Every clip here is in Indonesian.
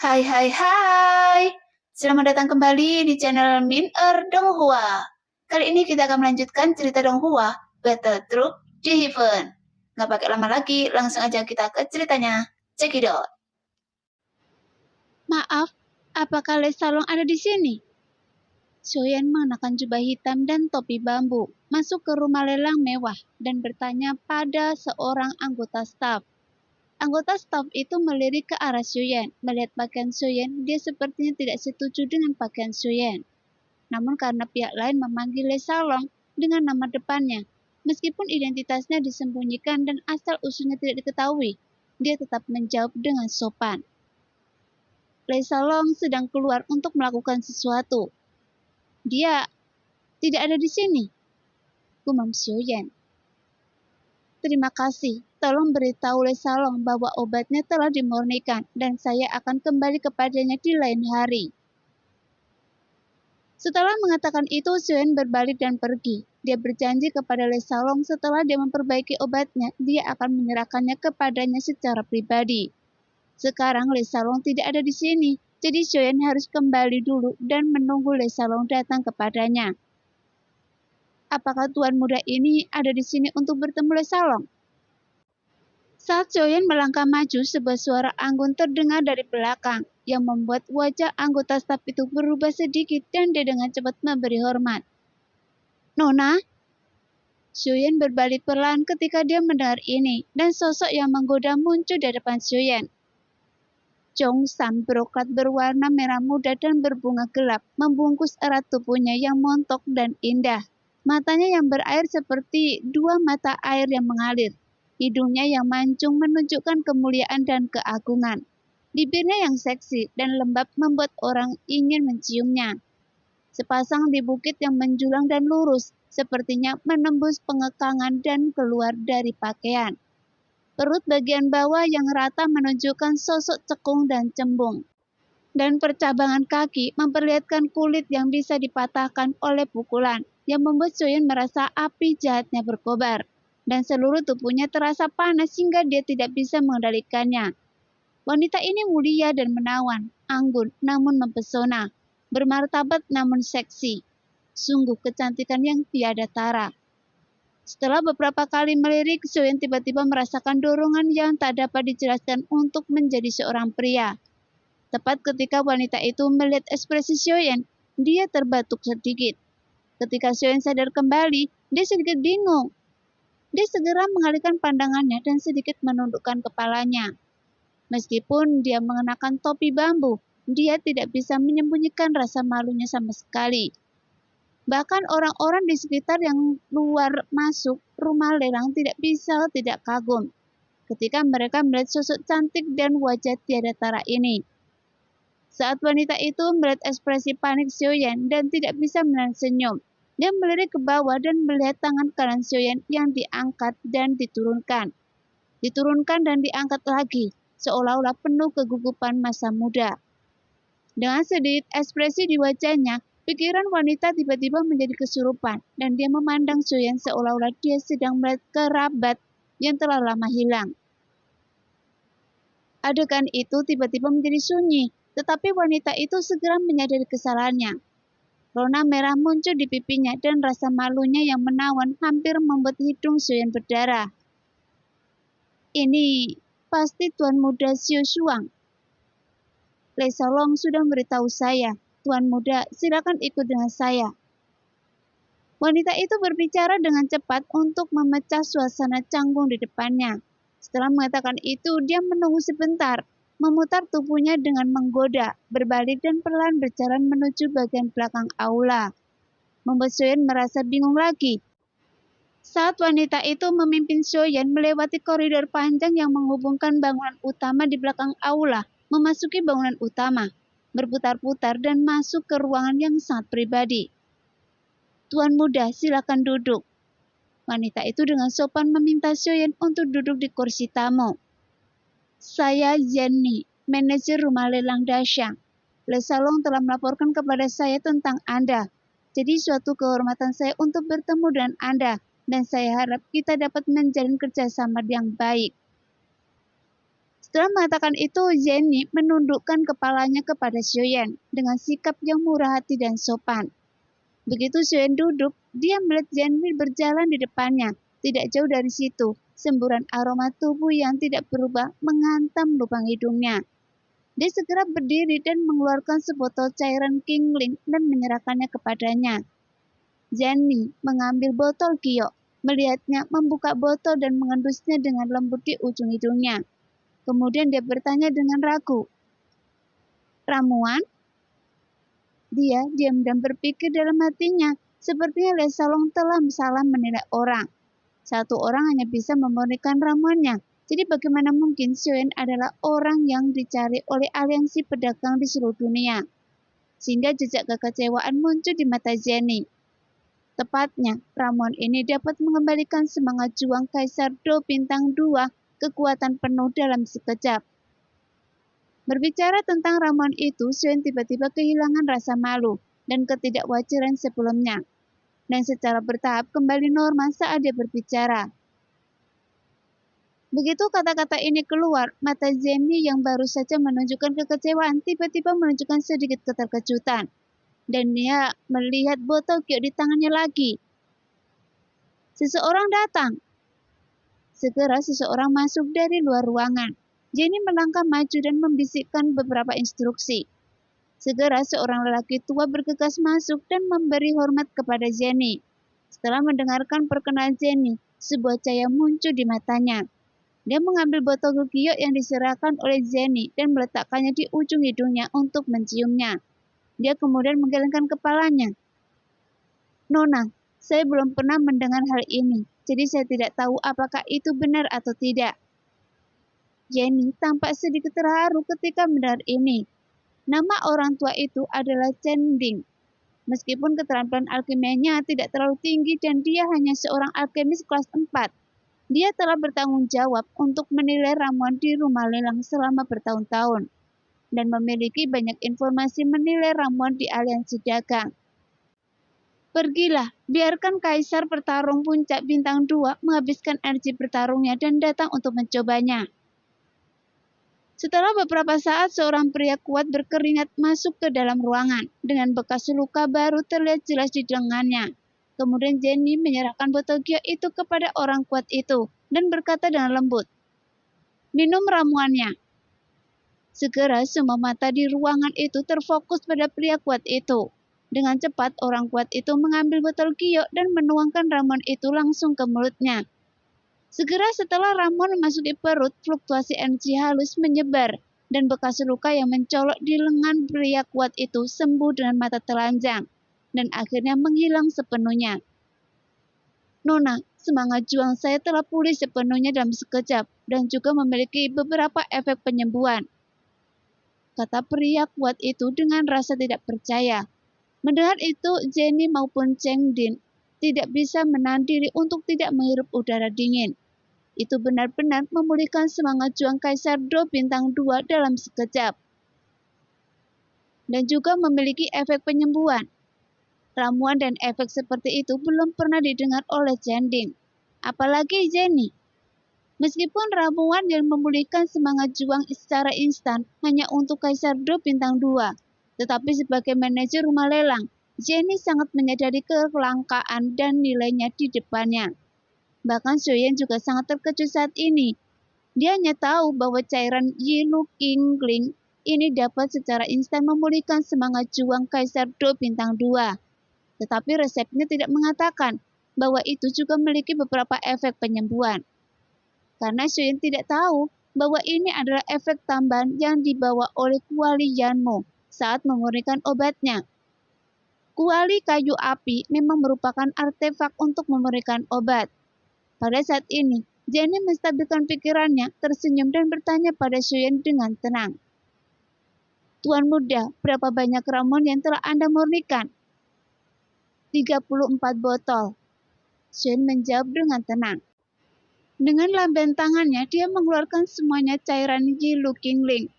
Hai hai hai, selamat datang kembali di channel Min Donghua. Kali ini kita akan melanjutkan cerita Donghua, Battle Troop di Heaven. Nggak pakai lama lagi, langsung aja kita ke ceritanya. Check it out. Maaf, apakah Les Salong ada di sini? Soyen mengenakan jubah hitam dan topi bambu, masuk ke rumah lelang mewah dan bertanya pada seorang anggota staf. Anggota staf itu melirik ke arah Soyen. Melihat pakaian Soyen, dia sepertinya tidak setuju dengan pakaian Soyen. Namun karena pihak lain memanggil Les Salong dengan nama depannya, meskipun identitasnya disembunyikan dan asal-usulnya tidak diketahui, dia tetap menjawab dengan sopan. Les Salong sedang keluar untuk melakukan sesuatu. Dia tidak ada di sini, gumam Xiaoyan. Terima kasih, tolong beritahu Les Salong bahwa obatnya telah dimurnikan dan saya akan kembali kepadanya di lain hari. Setelah mengatakan itu, Xiaoyan berbalik dan pergi. Dia berjanji kepada Les Salong setelah dia memperbaiki obatnya, dia akan menyerahkannya kepadanya secara pribadi. Sekarang Les Salong tidak ada di sini, jadi Xiaoyan harus kembali dulu dan menunggu Les Salong datang kepadanya. Apakah tuan muda ini ada di sini untuk bertemu Les Salong? Saat Xiaoyan melangkah maju, sebuah suara anggun terdengar dari belakang, yang membuat wajah anggota staf itu berubah sedikit dan dia dengan cepat memberi hormat. Nona? Xiaoyan berbalik perlahan ketika dia mendengar ini, dan sosok yang menggoda muncul di depan Xiaoyan. Chong Sam broklat berwarna merah muda dan berbunga gelap, membungkus erat tubuhnya yang montok dan indah. Matanya yang berair seperti dua mata air yang mengalir. Hidungnya yang mancung menunjukkan kemuliaan dan keagungan. Bibirnya yang seksi dan lembab membuat orang ingin menciumnya. Sepasang di bukit yang menjulang dan lurus, sepertinya menembus pengekangan dan keluar dari pakaian. Perut bagian bawah yang rata menunjukkan sosok cekung dan cembung. Dan percabangan kaki memperlihatkan kulit yang bisa dipatahkan oleh pukulan, yang membuat Xiaoyan merasa api jahatnya berkobar. Dan seluruh tubuhnya terasa panas hingga dia tidak bisa mengendalikannya. Wanita ini mulia dan menawan, anggun namun mempesona, bermartabat namun seksi. Sungguh kecantikan yang tiada tara. Setelah beberapa kali melirik, Xiaoyan tiba-tiba merasakan dorongan yang tak dapat dijelaskan untuk menjadi seorang pria. Tepat ketika wanita itu melihat ekspresi Xiaoyan, dia terbatuk sedikit. Ketika Xiaoyan sadar kembali, dia sedikit bingung. Dia segera mengalihkan pandangannya dan sedikit menundukkan kepalanya. Meskipun dia mengenakan topi bambu, dia tidak bisa menyembunyikan rasa malunya sama sekali. Bahkan orang-orang di sekitar yang luar masuk rumah lelang tidak bisa tidak kagum ketika mereka melihat sosok cantik dan wajah tiada tara ini. Saat wanita itu melihat ekspresi panik Xiaoyan dan tidak bisa menahan senyum, dia melirik ke bawah dan melihat tangan kanan Xiaoyan yang diangkat dan diturunkan. Diturunkan dan diangkat lagi, seolah-olah penuh kegugupan masa muda. Dengan sedikit ekspresi di wajahnya, pikiran wanita tiba-tiba menjadi kesurupan dan dia memandang Xiaoyan seolah-olah dia sedang melihat kerabat yang telah lama hilang. Adegan itu tiba-tiba menjadi sunyi, tetapi wanita itu segera menyadari kesalahannya. Rona merah muncul di pipinya dan rasa malunya yang menawan hampir membuat hidung Xiaoyan berdarah. Ini pasti Tuan Muda Xiu Shuang. Les Salong sudah memberitahu saya. Tuan Muda, silakan ikut dengan saya. Wanita itu berbicara dengan cepat untuk memecah suasana canggung di depannya. Setelah mengatakan itu, dia menunggu sebentar, memutar tubuhnya dengan menggoda, berbalik dan perlahan berjalan menuju bagian belakang aula. Membuat Xiaoyan merasa bingung lagi. Saat wanita itu memimpin Xiaoyan melewati koridor panjang yang menghubungkan bangunan utama di belakang aula, memasuki bangunan utama, berputar-putar dan masuk ke ruangan yang sangat pribadi. Tuan muda, silakan duduk. Wanita itu dengan sopan meminta Xiaoyan untuk duduk di kursi tamu. Saya Jenny, manajer rumah lelang Dasyang. Les Salong telah melaporkan kepada saya tentang Anda. Jadi suatu kehormatan saya untuk bertemu dengan Anda, dan saya harap kita dapat menjalin kerjasama yang baik. Setelah mengatakan itu, Jenny menundukkan kepalanya kepada Xiaoyan dengan sikap yang murah hati dan sopan. Begitu Xiaoyan duduk, dia melihat Jenny berjalan di depannya. Tidak jauh dari situ, semburan aroma tubuh yang tidak berubah menghantam lubang hidungnya. Dia segera berdiri dan mengeluarkan sebotol cairan Qingling dan menyerahkannya kepadanya. Jenny mengambil botol giok, melihatnya membuka botol dan mengendusnya dengan lembut di ujung hidungnya. Kemudian dia bertanya dengan ragu, "Ramuan?" Dia diam dan berpikir dalam hatinya, sepertinya Le Salong telah salah menilai orang. Satu orang hanya bisa memurnikan ramuannya. Jadi bagaimana mungkin Xiaoyan adalah orang yang dicari oleh aliansi pedagang di seluruh dunia? Sehingga jejak kekecewaan muncul di mata Jenny. Tepatnya, ramuan ini dapat mengembalikan semangat juang Kaisar Do Bintang 2 kekuatan penuh dalam sekejap. Berbicara tentang ramuan itu, Xiaoyan tiba-tiba kehilangan rasa malu dan ketidakwajaran sebelumnya, dan secara bertahap kembali normal saat dia berbicara. Begitu kata-kata ini keluar, mata Jenny yang baru saja menunjukkan kekecewaan tiba-tiba menunjukkan sedikit keterkejutan, dan dia melihat botol giok di tangannya lagi. Seseorang datang. Segera seseorang masuk dari luar ruangan. Jenny melangkah maju dan membisikkan beberapa instruksi. Segera seorang lelaki tua bergegas masuk dan memberi hormat kepada Jenny. Setelah mendengarkan perkenalan Jenny, sebuah cahaya muncul di matanya. Dia mengambil botol giok yang diserahkan oleh Jenny dan meletakkannya di ujung hidungnya untuk menciumnya. Dia kemudian menggelengkan kepalanya. "Nona, saya belum pernah mendengar hal ini, jadi saya tidak tahu apakah itu benar atau tidak." Jenny tampak sedikit terharu ketika mendengar ini. Nama orang tua itu adalah Chen Ding. Meskipun keterampilan alkimianya tidak terlalu tinggi dan dia hanya seorang alkemis kelas 4, dia telah bertanggung jawab untuk menilai ramuan di rumah lelang selama bertahun-tahun dan memiliki banyak informasi menilai ramuan di aliansi dagang. "Pergilah, biarkan Kaisar Pertarung Puncak Bintang 2 menghabiskan energi bertarungnya dan datang untuk mencobanya." Setelah beberapa saat, seorang pria kuat berkeringat masuk ke dalam ruangan dengan bekas luka baru terlihat jelas di lengannya. Kemudian Jenny menyerahkan botol giok itu kepada orang kuat itu dan berkata dengan lembut, "Minum ramuannya." Segera semua mata di ruangan itu terfokus pada pria kuat itu. Dengan cepat orang kuat itu mengambil botol giok dan menuangkan ramuan itu langsung ke mulutnya. Segera setelah ramuan memasuki perut, fluktuasi energi halus menyebar dan bekas luka yang mencolok di lengan pria kuat itu sembuh dengan mata telanjang dan akhirnya menghilang sepenuhnya. "Nona, semangat juang saya telah pulih sepenuhnya dalam sekejap dan juga memiliki beberapa efek penyembuhan," kata pria kuat itu dengan rasa tidak percaya. Mendengar itu, Jenny maupun Cheng Din tidak bisa menahan diri untuk tidak menghirup udara dingin. Itu benar-benar memulihkan semangat juang Kaisar Do Bintang 2 dalam sekejap. Dan juga memiliki efek penyembuhan. Ramuan dan efek seperti itu belum pernah didengar oleh Chen Ding. Apalagi Jenny. Meskipun ramuan yang memulihkan semangat juang secara instan hanya untuk Kaisar Do Bintang 2, tetapi sebagai manajer rumah lelang, Jenny sangat menyadari kelangkaan dan nilainya di depannya. Bahkan Xiaoyan juga sangat terkejut saat ini. Dia hanya tahu bahwa cairan Yilu Qingling ini dapat secara instan memulihkan semangat juang Kaisar Do Bintang 2. Tetapi resepnya tidak mengatakan bahwa itu juga memiliki beberapa efek penyembuhan. Karena Xiaoyan tidak tahu bahwa ini adalah efek tambahan yang dibawa oleh kuali Yanmo saat memurnikan obatnya. Kuali kayu api memang merupakan artefak untuk memurnikan obat. Pada saat ini, Jenny menstabilkan pikirannya, tersenyum dan bertanya pada Xiaoyan dengan tenang. "Tuan muda, berapa banyak ramuan yang telah Anda murnikan?" 34 botol. Xiaoyan menjawab dengan tenang. Dengan lambaian tangannya, dia mengeluarkan semuanya cairan Yilu Qingling.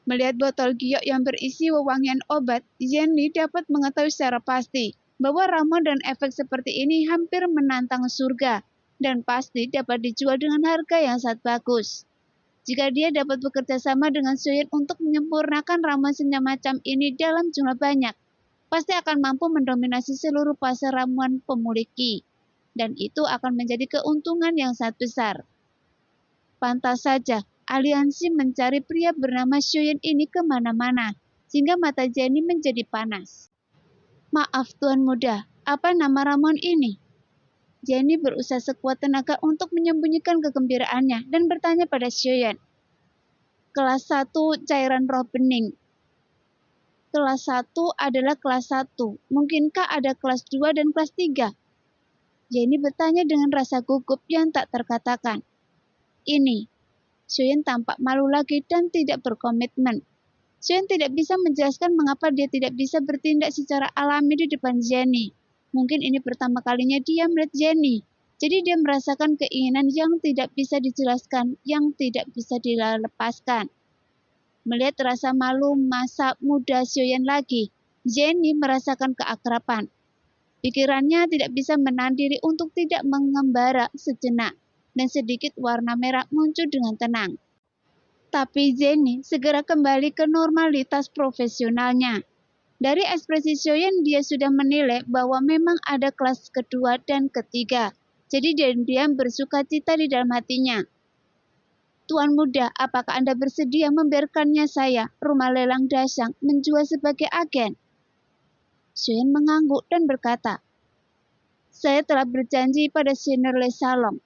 Melihat botol giok yang berisi wewangian obat, Jenny dapat mengetahui secara pasti bahwa ramuan dan efek seperti ini hampir menantang surga dan pasti dapat dijual dengan harga yang sangat bagus. Jika dia dapat bekerja sama dengan Xiaoyan untuk menyempurnakan ramuan semacam ini dalam jumlah banyak, pasti akan mampu mendominasi seluruh pasar ramuan pemulih Qi. Dan itu akan menjadi keuntungan yang sangat besar. Pantas saja, aliansi mencari pria bernama Xiaoyan ini kemana-mana, sehingga mata Jenny menjadi panas. Maaf Tuan Muda, apa nama ramuan ini? Jenny berusaha sekuat tenaga untuk menyembunyikan kegembiraannya dan bertanya pada Xiaoyan. Kelas 1 cairan roh bening. Kelas 1 adalah kelas 1. Mungkinkah ada kelas 2 dan kelas 3? Jenny bertanya dengan rasa gugup yang tak terkatakan. Ini. Xiaoyan tampak malu lagi dan tidak berkomitmen. Xiaoyan tidak bisa menjelaskan mengapa dia tidak bisa bertindak secara alami di depan Jenny. Mungkin ini pertama kalinya dia melihat Jenny. Jadi dia merasakan keinginan yang tidak bisa dijelaskan, yang tidak bisa dilepaskan. Melihat rasa malu masa muda Xiaoyan lagi, Jenny merasakan keakraban. Pikirannya tidak bisa menahan diri untuk tidak mengembara sejenak, dan sedikit warna merah muncul dengan tenang. Tapi Jenny segera kembali ke normalitas profesionalnya. Dari ekspresi Xiaoyan dia sudah menilai bahwa memang ada kelas kedua dan ketiga. Jadi diam-diam bersuka cita di dalam hatinya. Tuan Muda, apakah Anda bersedia membiarkannya saya, rumah lelang Dasyang, menjual sebagai agen? Xiaoyan mengangguk dan berkata, saya telah berjanji pada senior Le Salong.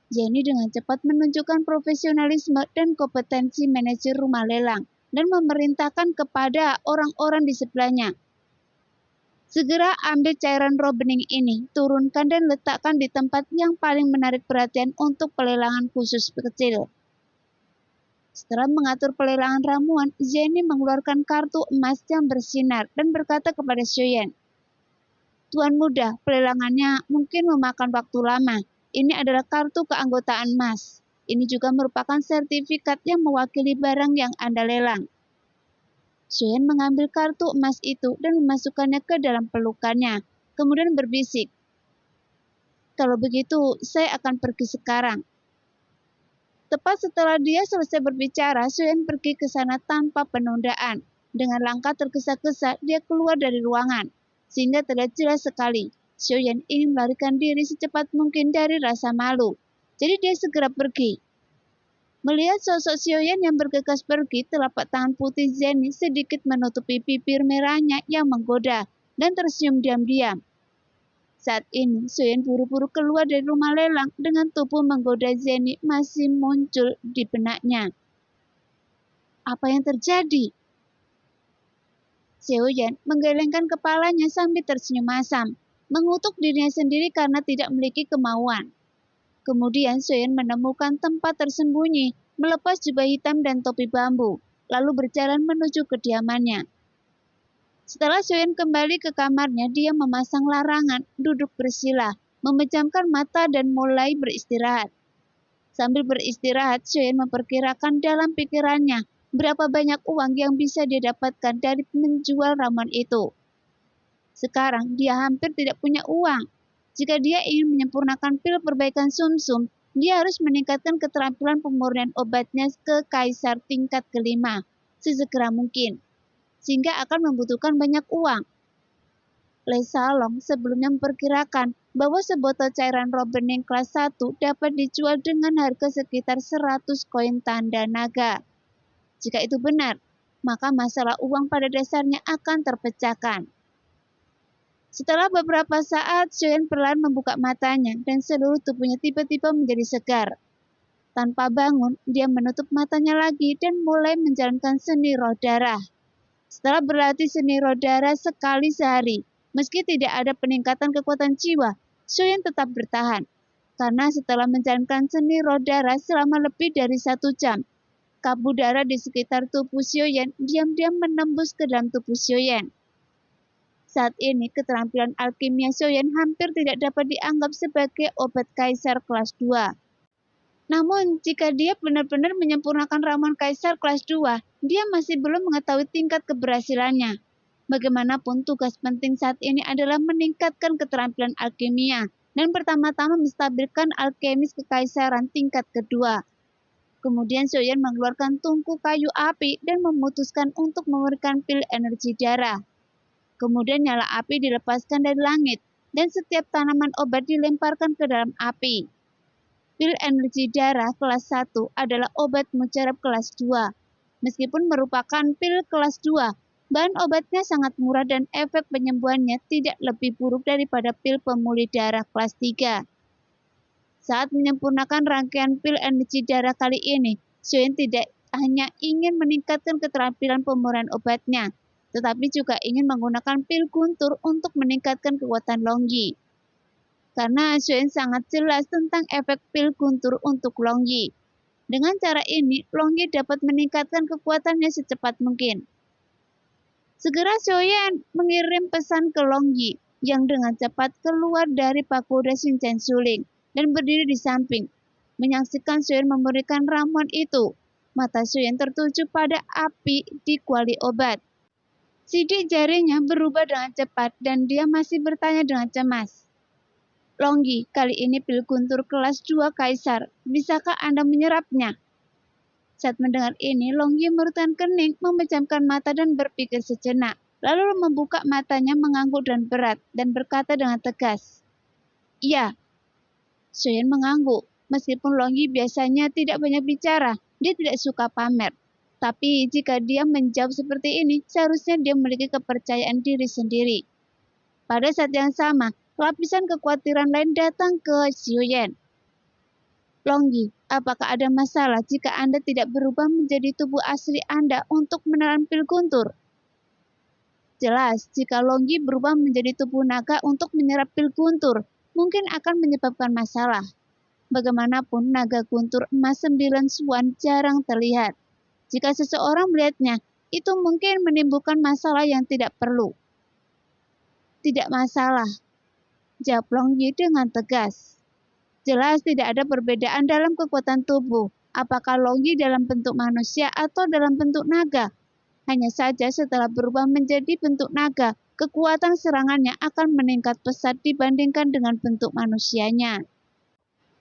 Jenny dengan cepat menunjukkan profesionalisme dan kompetensi manajer rumah lelang dan memerintahkan kepada orang-orang di sebelahnya. Segera ambil cairan roh bening ini, turunkan dan letakkan di tempat yang paling menarik perhatian untuk pelelangan khusus kecil. Setelah mengatur pelelangan ramuan, Jenny mengeluarkan kartu emas yang bersinar dan berkata kepada Xiaoyan, Tuan Muda, pelelangannya mungkin memakan waktu lama. Ini adalah kartu keanggotaan Mas. Ini juga merupakan sertifikat yang mewakili barang yang Anda lelang. Xiaoyan mengambil kartu emas itu dan memasukkannya ke dalam pelukannya, kemudian berbisik. Kalau begitu, saya akan pergi sekarang. Tepat setelah dia selesai berbicara, Xiaoyan pergi ke sana tanpa penundaan. Dengan langkah tergesa-gesa, dia keluar dari ruangan, sehingga terlihat jelas sekali. Xiaoyan ingin melarikan diri secepat mungkin dari rasa malu. Jadi dia segera pergi. Melihat sosok Xiaoyan yang bergegas pergi, telapak tangan putih Jenny sedikit menutupi bibir merahnya yang menggoda dan tersenyum diam-diam. Saat ini, Xiaoyan buru-buru keluar dari rumah lelang dengan tubuh menggoda Jenny masih muncul di benaknya. Apa yang terjadi? Xiaoyan menggelengkan kepalanya sambil tersenyum masam, mengutuk dirinya sendiri karena tidak memiliki kemauan. Kemudian Xiaoyan menemukan tempat tersembunyi, melepas jubah hitam dan topi bambu, lalu berjalan menuju kediamannya. Setelah Xiaoyan kembali ke kamarnya, dia memasang larangan, duduk bersila, memejamkan mata dan mulai beristirahat. Sambil beristirahat, Xiaoyan memperkirakan dalam pikirannya berapa banyak uang yang bisa dia dapatkan dari menjual ramuan itu. Sekarang dia hampir tidak punya uang. Jika dia ingin menyempurnakan pil perbaikan sumsum, dia harus meningkatkan keterampilan pemurnian obatnya ke kaisar tingkat kelima sesegera mungkin, sehingga akan membutuhkan banyak uang. Le Salong sebelumnya memperkirakan bahwa sebotol cairan roh bening kelas 1 dapat dijual dengan harga sekitar 100 koin tanda naga. Jika itu benar, maka masalah uang pada dasarnya akan terpecahkan. Setelah beberapa saat, Xiaoyan perlahan membuka matanya dan seluruh tubuhnya tiba-tiba menjadi segar. Tanpa bangun, dia menutup matanya lagi dan mulai menjalankan seni roh darah. Setelah berlatih seni roh darah sekali sehari, meski tidak ada peningkatan kekuatan jiwa, Xiaoyan tetap bertahan. Karena setelah menjalankan seni roh darah selama lebih dari 1 jam, kabut darah di sekitar tubuh Xiaoyan diam-diam menembus ke dalam tubuh Xiaoyan. Saat ini, keterampilan alkimia Xiaoyan hampir tidak dapat dianggap sebagai obat kaisar kelas 2. Namun, jika dia benar-benar menyempurnakan ramuan kaisar kelas 2, dia masih belum mengetahui tingkat keberhasilannya. Bagaimanapun, tugas penting saat ini adalah meningkatkan keterampilan alkimia dan pertama-tama menstabilkan alkemis kekaisaran tingkat kedua. Kemudian Soyeon mengeluarkan tungku kayu api dan memutuskan untuk memberikan pil energi darah. Kemudian nyala api dilepaskan dari langit, dan setiap tanaman obat dilemparkan ke dalam api. Pil energi darah kelas 1 adalah obat mujarab kelas 2. Meskipun merupakan pil kelas 2, bahan obatnya sangat murah dan efek penyembuhannya tidak lebih buruk daripada pil pemulih darah kelas 3. Saat menyempurnakan rangkaian pil energi darah kali ini, Soyeon tidak hanya ingin meningkatkan keterampilan pemurnian obatnya, tetapi juga ingin menggunakan pil guntur untuk meningkatkan kekuatan Longyi. Karena Soyeon sangat jelas tentang efek pil guntur untuk Longyi. Dengan cara ini, Longyi dapat meningkatkan kekuatannya secepat mungkin. Segera Soyeon mengirim pesan ke Longyi, yang dengan cepat keluar dari pagoda Shinchan Suling dan berdiri di samping. Menyaksikan Soyeon memberikan ramuan itu, mata Soyeon tertuju pada api di kuali obat. Sidik jarinya berubah dengan cepat dan dia masih bertanya dengan cemas. Longyi, kali ini pil guntur kelas 2 Kaisar, bisakah Anda menyerapnya? Saat mendengar ini, Longyi merutkan kening, memejamkan mata dan berpikir sejenak. Lalu membuka matanya mengangguk dan berat dan berkata dengan tegas, "Iya." Soyeon mengangguk. Meskipun Longyi biasanya tidak banyak bicara, dia tidak suka pamer. Tapi jika dia menjawab seperti ini, seharusnya dia memiliki kepercayaan diri sendiri. Pada saat yang sama, lapisan kekhawatiran lain datang ke Soyeon. "Longyi, apakah ada masalah jika Anda tidak berubah menjadi tubuh asli Anda untuk menelan pil guntur?" Jelas, jika Longyi berubah menjadi tubuh naga untuk menyerap pil guntur, mungkin akan menyebabkan masalah. Bagaimanapun, naga guntur emas 9 suan jarang terlihat. Jika seseorang melihatnya, itu mungkin menimbulkan masalah yang tidak perlu. "Tidak masalah," jawab Longyi dengan tegas. Jelas tidak ada perbedaan dalam kekuatan tubuh, apakah Longyi dalam bentuk manusia atau dalam bentuk naga. Hanya saja setelah berubah menjadi bentuk naga, kekuatan serangannya akan meningkat pesat dibandingkan dengan bentuk manusianya.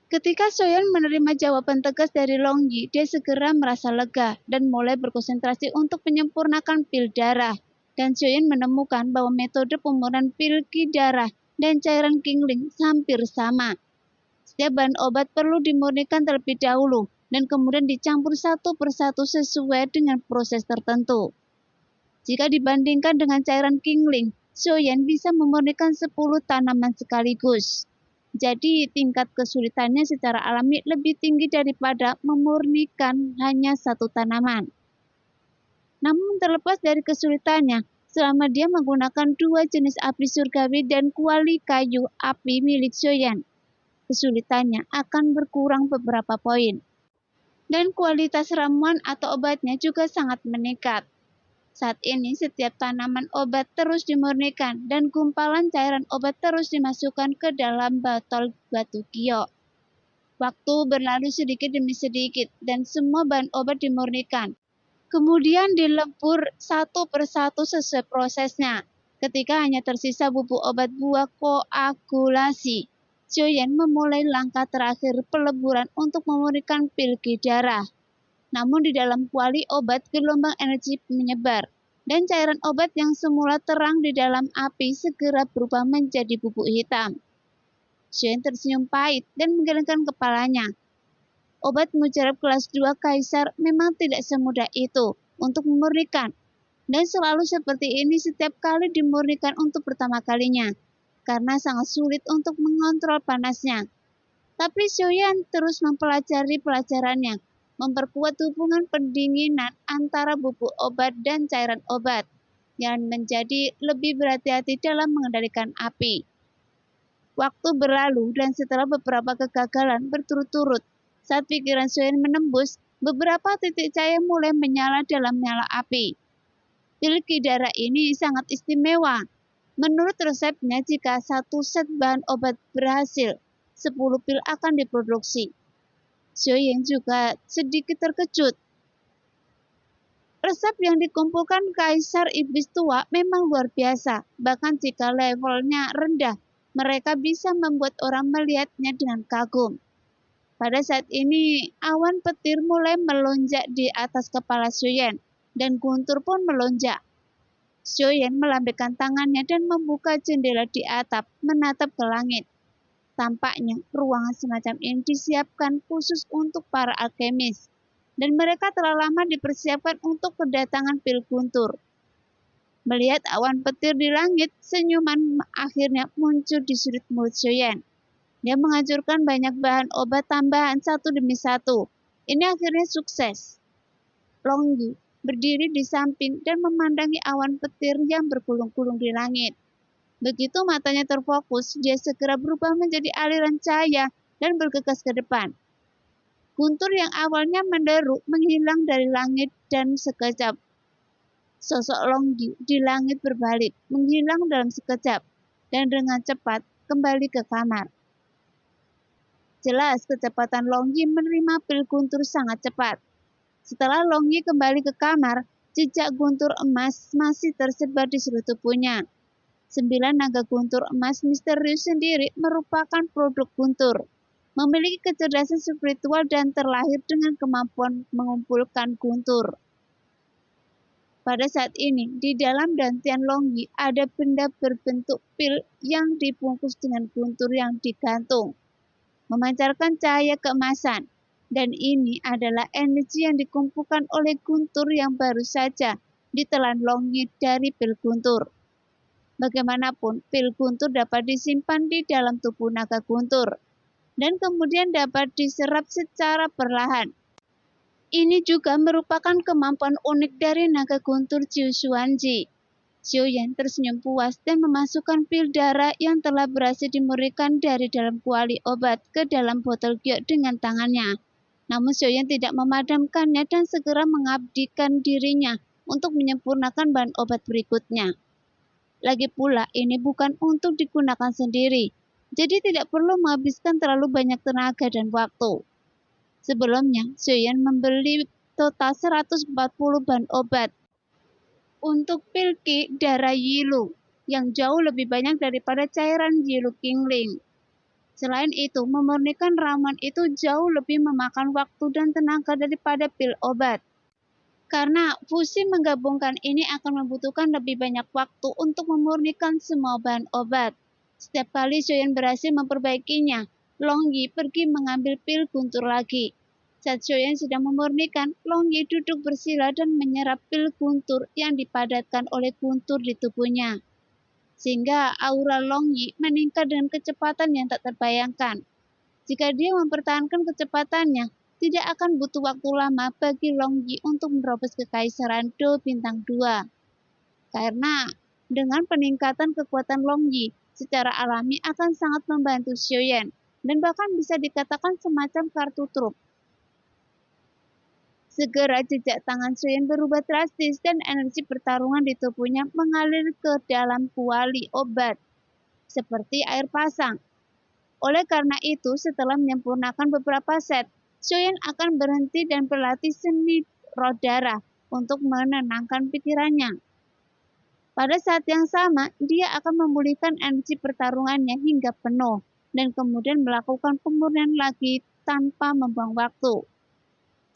Ketika Soyeon menerima jawaban tegas dari Longyi, dia segera merasa lega dan mulai berkonsentrasi untuk menyempurnakan pil darah. Dan Soyeon menemukan bahwa metode pemurnian pil ki darah dan cairan Kingling hampir sama. Setiap bahan obat perlu dimurnikan terlebih dahulu dan kemudian dicampur satu persatu sesuai dengan proses tertentu. Jika dibandingkan dengan cairan Kingling, Soyeon bisa memurnikan 10 tanaman sekaligus. Jadi tingkat kesulitannya secara alami lebih tinggi daripada memurnikan hanya satu tanaman. Namun terlepas dari kesulitannya, selama dia menggunakan 2 jenis api surgawi dan kuali kayu api milik Soyeon, kesulitannya akan berkurang beberapa poin. Dan kualitas ramuan atau obatnya juga sangat meningkat. Saat ini setiap tanaman obat terus dimurnikan dan gumpalan cairan obat terus dimasukkan ke dalam botol batu giok. Waktu berlalu sedikit demi sedikit dan semua bahan obat dimurnikan. Kemudian dilebur satu persatu sesuai prosesnya. Ketika hanya tersisa bubuk obat buah koagulasi, Soyeon memulai langkah terakhir peleburan untuk memurnikan pil ki darah. Namun di dalam kuali obat gelombang energi menyebar, dan cairan obat yang semula terang di dalam api segera berubah menjadi bubuk hitam. Soyeon tersenyum pahit dan menggelengkan kepalanya. Obat mujarab kelas 2 Kaisar memang tidak semudah itu untuk memurnikan, dan selalu seperti ini setiap kali dimurnikan untuk pertama kalinya, karena sangat sulit untuk mengontrol panasnya. Tapi Soyeon terus mempelajari pelajarannya, memperkuat hubungan pendinginan antara bubuk obat dan cairan obat, yang menjadi lebih berhati-hati dalam mengendalikan api. Waktu berlalu dan setelah beberapa kegagalan berturut-turut, saat pikiran Soyeon menembus, beberapa titik cahaya mulai menyala dalam nyala api. Pil ki darah ini sangat istimewa. Menurut resepnya, jika satu set bahan obat berhasil, 10 pil akan diproduksi. Soyeon juga sedikit terkejut. Resep yang dikumpulkan Kaisar Iblis Tua memang luar biasa. Bahkan jika levelnya rendah, mereka bisa membuat orang melihatnya dengan kagum. Pada saat ini, awan petir mulai melonjak di atas kepala Xiuyan, dan guntur pun melonjak. Xiuyan melambaikan tangannya dan membuka jendela di atap, menatap ke langit. Tampaknya ruangan semacam ini disiapkan khusus untuk para alkemis, dan mereka telah lama dipersiapkan untuk kedatangan pil guntur. Melihat awan petir di langit, senyuman akhirnya muncul di sudut mulut Xiuyan. Dia menghancurkan banyak bahan obat tambahan satu demi satu. Ini akhirnya sukses. Long Yi berdiri di samping dan memandangi awan petir yang bergulung-gulung di langit. Begitu matanya terfokus, dia segera berubah menjadi aliran cahaya dan bergegas ke depan. Guntur yang awalnya menderu menghilang dari langit dan sekejap. Sosok Long Yi di langit berbalik, menghilang dalam sekejap, dan dengan cepat kembali ke kamar. Jelas kecepatan Long Yi menerima pil guntur sangat cepat. Setelah Long Yi kembali ke kamar, jejak guntur emas masih tersebar di seluruh tubuhnya. 9 naga guntur emas misterius sendiri merupakan produk guntur, memiliki kecerdasan spiritual dan terlahir dengan kemampuan mengumpulkan guntur. Pada saat ini, di dalam dantian Long Yi ada benda berbentuk pil yang dibungkus dengan guntur yang digantung, memancarkan cahaya keemasan, dan ini adalah energi yang dikumpulkan oleh guntur yang baru saja ditelan Long Yi dari pil guntur. Bagaimanapun, pil guntur dapat disimpan di dalam tubuh naga guntur, dan kemudian dapat diserap secara perlahan. Ini juga merupakan kemampuan unik dari naga guntur Qiu Xuanji. Xiuyan tersenyum puas dan memasukkan pil darah yang telah berhasil dimurnikan dari dalam kuali obat ke dalam botol giok dengan tangannya. Namun Xiuyan tidak memadamkannya dan segera mengabdikan dirinya untuk menyempurnakan bahan obat berikutnya. Lagi pula, ini bukan untuk digunakan sendiri, jadi tidak perlu menghabiskan terlalu banyak tenaga dan waktu. Sebelumnya, Xiuyan membeli total 140 bahan obat untuk pil Qi darah Yilu yang jauh lebih banyak daripada cairan Yilu Qingling. Selain itu, memurnikan ramuan itu jauh lebih memakan waktu dan tenaga daripada pil obat. Karena fusi menggabungkan ini akan membutuhkan lebih banyak waktu untuk memurnikan semua bahan obat. Setiap kali Xiuyan berhasil memperbaikinya, Long Yi pergi mengambil pil guntur lagi. Saat Xiuyan sedang memurnikan, Long Yi duduk bersila dan menyerap pil guntur yang dipadatkan oleh guntur di tubuhnya. Sehingga aura Long Yi meningkat dengan kecepatan yang tak terbayangkan. Jika dia mempertahankan kecepatannya, tidak akan butuh waktu lama bagi Long Yi untuk menerobos kekaisaran Do Bintang 2. Karena dengan peningkatan kekuatan Long Yi secara alami akan sangat membantu Xiuyan, dan bahkan bisa dikatakan semacam kartu truf. Segera jejak tangan Xiuyan berubah drastis dan energi pertarungan di tubuhnya mengalir ke dalam kuali obat, seperti air pasang. Oleh karena itu, setelah menyempurnakan beberapa set, Xiuyan akan berhenti dan berlatih seni roh darah untuk menenangkan pikirannya. Pada saat yang sama, dia akan memulihkan energi pertarungannya hingga penuh, dan kemudian melakukan pemurnian lagi tanpa membuang waktu.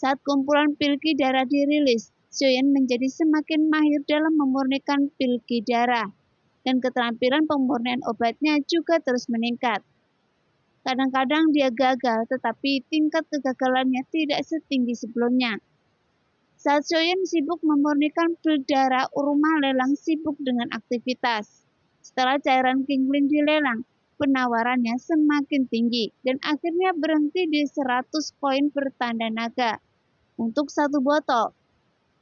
Saat kumpulan pil Qi darah dirilis, Xiuyan menjadi semakin mahir dalam memurnikan pil Qi darah, dan keterampilan pemurnian obatnya juga terus meningkat. Kadang-kadang dia gagal, tetapi tingkat kegagalannya tidak setinggi sebelumnya. Saat Xiuyan sibuk memurnikan pil darah, rumah lelang sibuk dengan aktivitas. Setelah cairan Qingling dilelang, penawarannya semakin tinggi, dan akhirnya berhenti di 100 koin bertanda naga untuk satu botol,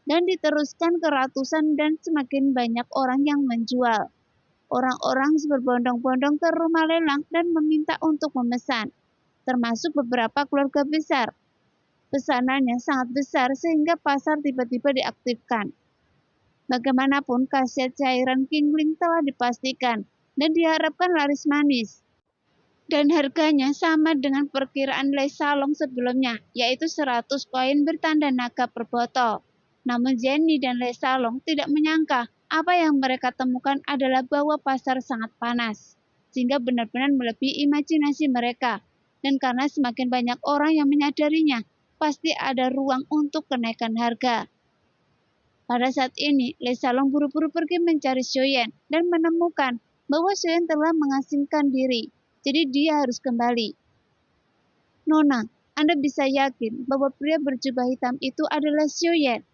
dan diteruskan ke ratusan dan semakin banyak orang yang menjual. Orang-orang berbondong-bondong ke rumah lelang dan meminta untuk memesan, termasuk beberapa keluarga besar. Pesanannya sangat besar sehingga pasar tiba-tiba diaktifkan. Bagaimanapun, khasiat cairan Qingling telah dipastikan dan diharapkan laris manis. Dan harganya sama dengan perkiraan Lei Salong sebelumnya, yaitu 100 koin bertanda naga per botol. Namun Jenny dan Lei Salong tidak menyangka apa yang mereka temukan adalah bahwa pasar sangat panas, sehingga benar-benar melebihi imajinasi mereka. Dan karena semakin banyak orang yang menyadarinya, pasti ada ruang untuk kenaikan harga. Pada saat ini, Lee Salong buru-buru pergi mencari Xiaoyan dan menemukan bahwa Xiaoyan telah mengasingkan diri, jadi dia harus kembali. Nona, Anda bisa yakin bahwa pria berjubah hitam itu adalah Xiaoyan?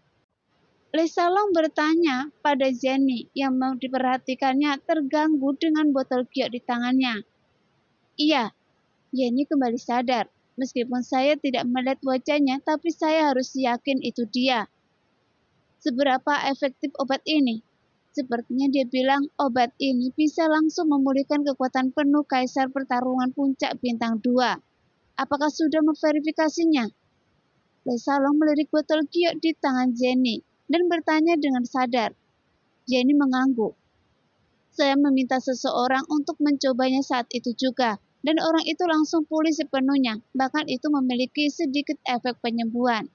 Lee Salong bertanya pada Jenny yang mau diperhatikannya terganggu dengan botol giok di tangannya. Iya, Jenny kembali sadar. Meskipun saya tidak melihat wajahnya, tapi saya harus yakin itu dia. Seberapa efektif obat ini? Sepertinya dia bilang obat ini bisa langsung memulihkan kekuatan penuh kaisar pertarungan puncak bintang 2. Apakah sudah memverifikasinya? Lee Salong melirik botol giok di tangan Jenny dan bertanya dengan sadar. Jenny mengangguk. Saya meminta seseorang untuk mencobanya saat itu juga, dan orang itu langsung pulih sepenuhnya, bahkan itu memiliki sedikit efek penyembuhan.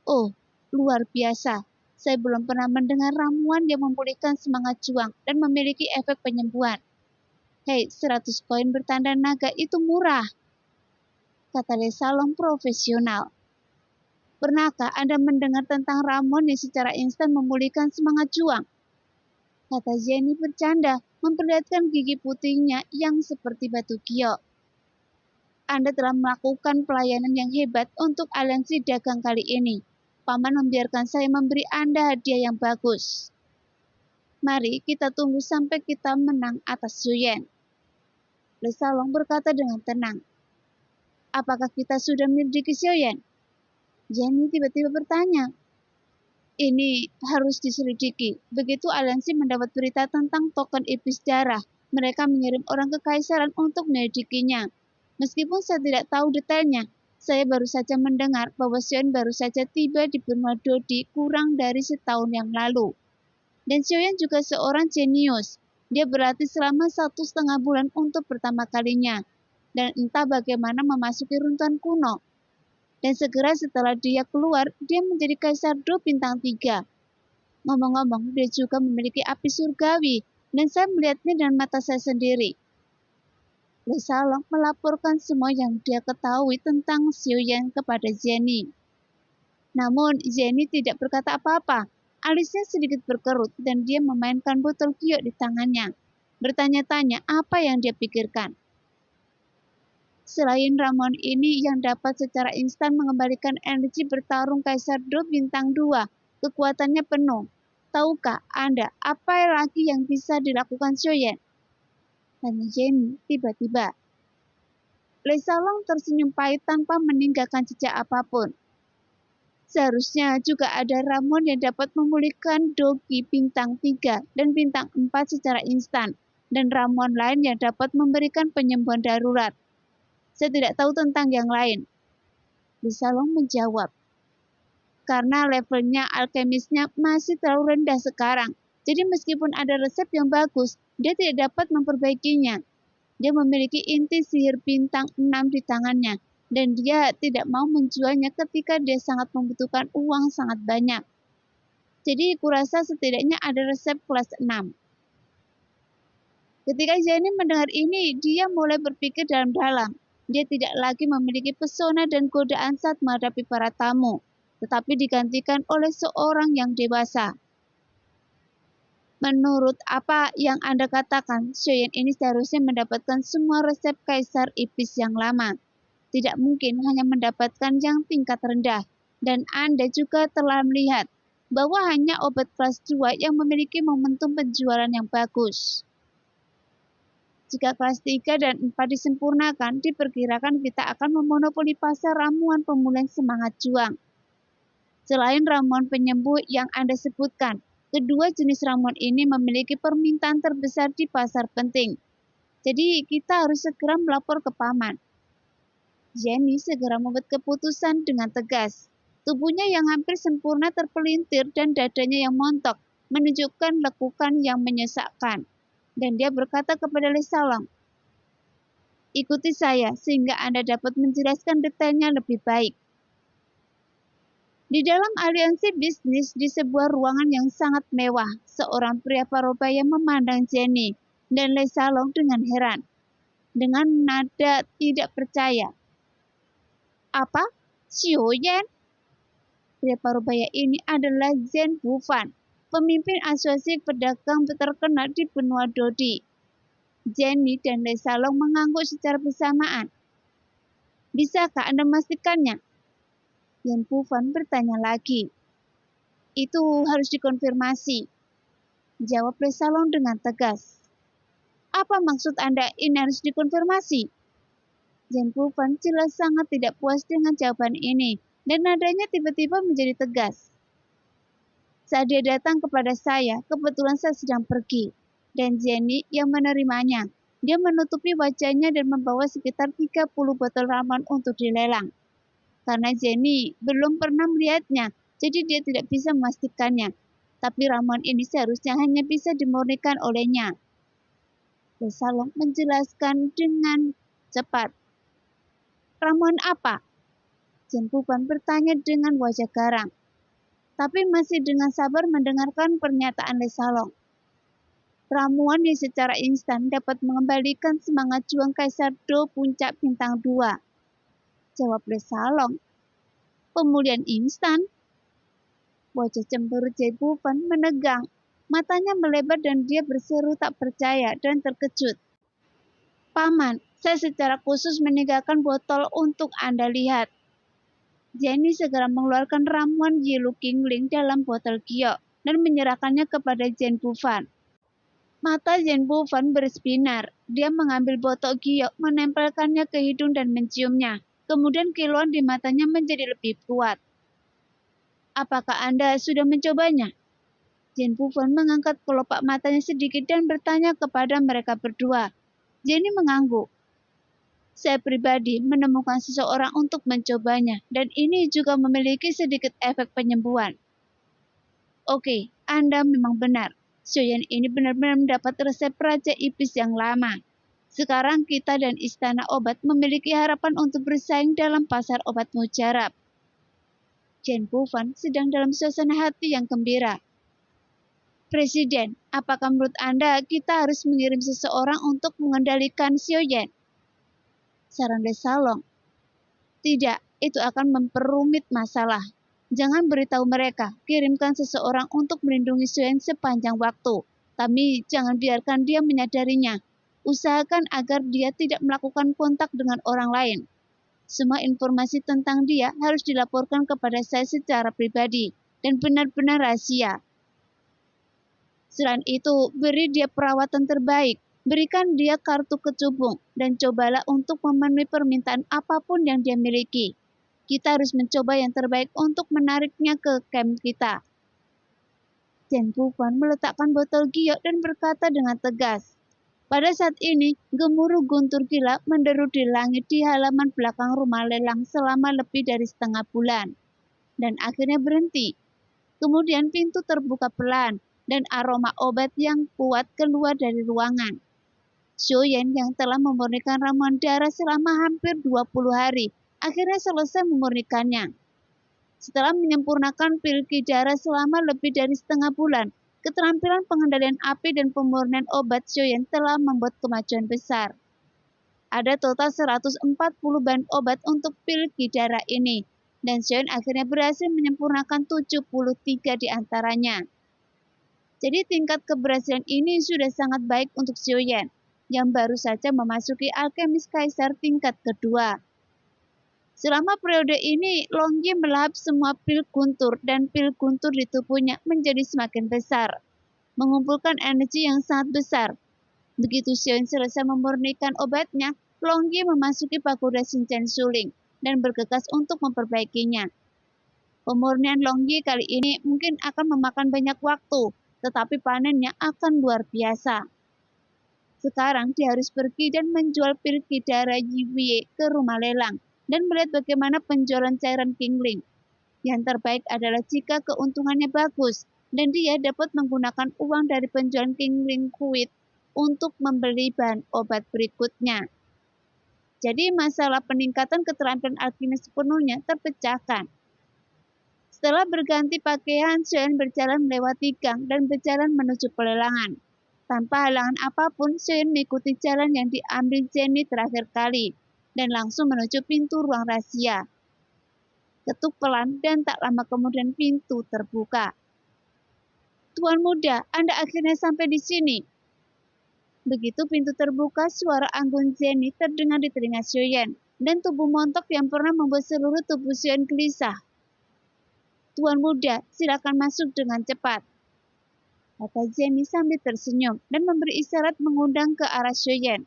Oh, luar biasa. Saya belum pernah mendengar ramuan yang memulihkan semangat juang dan memiliki efek penyembuhan. Hei, 100 koin bertanda naga itu murah, kata Lee Salong profesional. Pernahkah Anda mendengar tentang ramuan yang secara instan memulihkan semangat juang? Kata Jenny bercanda, memperlihatkan gigi putihnya yang seperti batu giok. Anda telah melakukan pelayanan yang hebat untuk aliansi dagang kali ini. Paman membiarkan saya memberi Anda hadiah yang bagus. Mari kita tunggu sampai kita menang atas Xiaoyan. Lee Salong berkata dengan tenang. Apakah kita sudah menyelidiki Xiaoyan? Jenny tiba-tiba bertanya. Ini harus diselidiki. Begitu aliansi mendapat berita tentang token iblis darah, mereka mengirim orang ke kaisaran untuk menyelidikinya. Meskipun saya tidak tahu detailnya, saya baru saja mendengar bahwa Xiaoyan baru saja tiba di benua Dodi kurang dari setahun yang lalu. Dan Xiaoyan juga seorang jenius. Dia berlatih selama 1,5 bulan untuk pertama kalinya. Dan entah bagaimana memasuki runtuhan kuno. Dan segera setelah dia keluar, dia menjadi Kaisar Do bintang 3. Ngomong-ngomong, dia juga memiliki api surgawi. Dan saya melihatnya dengan mata saya sendiri. Lee Salong melaporkan semua yang dia ketahui tentang Xiaoyan kepada Jenny. Namun, Jenny tidak berkata apa-apa. Alisnya sedikit berkerut dan dia memainkan botol giok di tangannya. Bertanya-tanya apa yang dia pikirkan. Selain ramuan ini yang dapat secara instan mengembalikan energi bertarung Kaisar Do bintang 2, kekuatannya penuh. Tahukah Anda apa lagi yang bisa dilakukan Xiaoyan? Tanya Jenny tiba-tiba. Lee Salong tersenyum pahit tanpa meninggalkan jejak apapun. Seharusnya juga ada ramuan yang dapat memulihkan Dogi bintang 3 dan bintang 4 secara instan, dan ramuan lain yang dapat memberikan penyembuhan darurat. Saya tidak tahu tentang yang lain. Lee Salong menjawab. Karena levelnya alkemisnya masih terlalu rendah sekarang, jadi meskipun ada resep yang bagus, dia tidak dapat memperbaikinya. Dia memiliki inti sihir bintang 6 di tangannya, dan dia tidak mau menjualnya ketika dia sangat membutuhkan uang sangat banyak. Jadi kurasa setidaknya ada resep kelas 6. Ketika Jenny mendengar ini, dia mulai berpikir dalam-dalam. Dia tidak lagi memiliki pesona dan godaan saat menghadapi para tamu, tetapi digantikan oleh seorang yang dewasa. Menurut apa yang Anda katakan, Xiaoyan ini seharusnya mendapatkan semua resep Kaisar Iblis yang lama. Tidak mungkin hanya mendapatkan yang tingkat rendah. Dan Anda juga telah melihat bahwa hanya obat kelas 2 yang memiliki momentum penjualan yang bagus. Jika kelas 3 dan 4 disempurnakan, diperkirakan kita akan memonopoli pasar ramuan pemulihan semangat juang. Selain ramuan penyembuh yang Anda sebutkan, kedua jenis ramuan ini memiliki permintaan terbesar di pasar penting. Jadi kita harus segera melapor ke paman. Jenny segera membuat keputusan dengan tegas. Tubuhnya yang hampir sempurna terpelintir dan dadanya yang montok menunjukkan lekukan yang menyesakkan. Dan dia berkata kepada Lee Salong, ikuti saya sehingga Anda dapat menjelaskan detailnya lebih baik. Di dalam aliansi bisnis di sebuah ruangan yang sangat mewah, seorang pria parubaya memandang Jenny dan Lee Salong dengan heran. dengan nada tidak percaya. Apa? Xiuyan? Pria parubaya ini adalah Zhen Bufan, pemimpin asosiasi pedagang terkenal di benua Dodi. Jenny dan Lei Salong mengangguk secara bersamaan. Bisakah Anda memastikannya? Zhen Bufan bertanya lagi. Itu harus dikonfirmasi, jawab Lei Salong dengan tegas. Apa maksud Anda ini harus dikonfirmasi? Zhen Bufan jelas sangat tidak puas dengan jawaban ini, dan nadanya tiba-tiba menjadi tegas. Saat dia datang kepada saya, kebetulan saya sedang pergi, dan Jenny yang menerimanya. Dia menutupi wajahnya dan membawa sekitar 30 botol ramuan untuk dilelang. Karena Jenny belum pernah melihatnya, jadi dia tidak bisa memastikannya. Tapi ramuan ini seharusnya hanya bisa dimurnikan olehnya. Lei Salong menjelaskan dengan cepat. Ramuan apa? Zhen Bufan bertanya dengan wajah garang, tapi masih dengan sabar mendengarkan pernyataan Lei Salong. Ramuan yang secara instan dapat mengembalikan semangat juang Kaisar Do Puncak Bintang 2. Jawab Lei Salong. Pemulihan instan? Wajah cemberut Zhen Bufan menegang. Matanya melebar dan dia berseru tak percaya dan terkejut. Paman, saya secara khusus meninggalkan botol untuk Anda lihat. Jenny segera mengeluarkan ramuan Yilu Qingling dalam botol giok dan menyerahkannya kepada Zhen Bufan. Mata Zhen Bufan bersinar. Dia mengambil botol giok, menempelkannya ke hidung dan menciumnya. Kemudian kilauan di matanya menjadi lebih kuat. Apakah Anda sudah mencobanya? Zhen Bufan mengangkat kelopak matanya sedikit dan bertanya kepada mereka berdua. Jenny mengangguk. Saya pribadi menemukan seseorang untuk mencobanya, dan ini juga memiliki sedikit efek penyembuhan. Oke, Anda memang benar. Xiuyan ini benar-benar mendapat resep Raja Iblis yang lama. Sekarang kita dan Istana Obat memiliki harapan untuk bersaing dalam pasar obat mujarab. Zhen Bufan sedang dalam suasana hati yang gembira. Presiden, apakah menurut Anda kita harus mengirim seseorang untuk mengendalikan Xiuyan? Saran Lei Salong. Tidak, itu akan memperumit masalah. Jangan beritahu mereka, kirimkan seseorang untuk melindungi Xiuyan sepanjang waktu. Tapi jangan biarkan dia menyadarinya. Usahakan agar dia tidak melakukan kontak dengan orang lain. Semua informasi tentang dia harus dilaporkan kepada saya secara pribadi dan benar-benar rahasia. Selain itu, beri dia perawatan terbaik. Berikan dia kartu kecubung dan cobalah untuk memenuhi permintaan apapun yang dia miliki. Kita harus mencoba yang terbaik untuk menariknya ke camp kita. Zhen Bufan meletakkan botol giok dan berkata dengan tegas. Pada saat ini, gemuruh guntur gila menderu di langit di halaman belakang rumah lelang selama lebih dari setengah bulan. Dan akhirnya berhenti. Kemudian pintu terbuka pelan dan aroma obat yang kuat keluar dari ruangan. Xiuyan yang telah memurnikan ramuan darah selama hampir 20 hari, akhirnya selesai memurnikannya. Setelah menyempurnakan pil darah selama lebih dari setengah bulan, keterampilan pengendalian api dan pemurnian obat Xiuyan telah membuat kemajuan besar. Ada total 140 bahan obat untuk pil darah ini, dan Xiuyan akhirnya berhasil menyempurnakan 73 di antaranya. Jadi tingkat keberhasilan ini sudah sangat baik untuk Xiuyan, yang baru saja memasuki alkemis kaisar tingkat kedua. Selama periode ini, Longyi melahap semua pil guntur dan pil guntur di tubuhnya menjadi semakin besar, mengumpulkan energi yang sangat besar. Begitu Xiuyan selesai memurnikan obatnya, Longyi memasuki pagoda Xinchen Suling dan bergegas untuk memperbaikinya. Pemurnian Longyi kali ini mungkin akan memakan banyak waktu, tetapi panennya akan luar biasa. Sekarang dia harus pergi dan menjual pil darah Yiwie ke rumah lelang dan melihat bagaimana penjualan cairan Qingling. Yang terbaik adalah jika keuntungannya bagus dan dia dapat menggunakan uang dari penjualan Qingling Kuit untuk membeli bahan obat berikutnya. Jadi masalah peningkatan keterampilan alkemis sepenuhnya terpecahkan. Setelah berganti pakaian, Xiuyan berjalan melewati gang dan berjalan menuju pelelangan. Tanpa halangan apapun, Soyeon mengikuti jalan yang diambil Jenny terakhir kali dan langsung menuju pintu ruang rahasia. Ketuk pelan dan tak lama kemudian pintu terbuka. Tuan muda, Anda akhirnya sampai di sini. Begitu pintu terbuka, suara anggun Jenny terdengar di telinga Soyeon dan tubuh montok yang pernah membuat seluruh tubuh Soyeon gelisah. Tuan muda, silakan masuk dengan cepat, kata Jenny sambil tersenyum dan memberi isyarat mengundang ke arah Soyeon.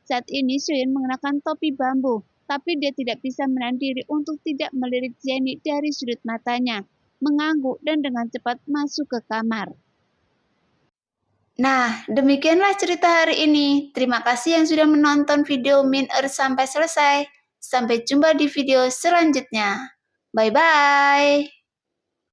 Saat ini Soyeon mengenakan topi bambu, tapi dia tidak bisa menahan diri untuk tidak melirik Jenny dari sudut matanya, mengangguk dan dengan cepat masuk ke kamar. Nah, demikianlah cerita hari ini. Terima kasih yang sudah menonton video Min sampai selesai. Sampai jumpa di video selanjutnya. Bye-bye.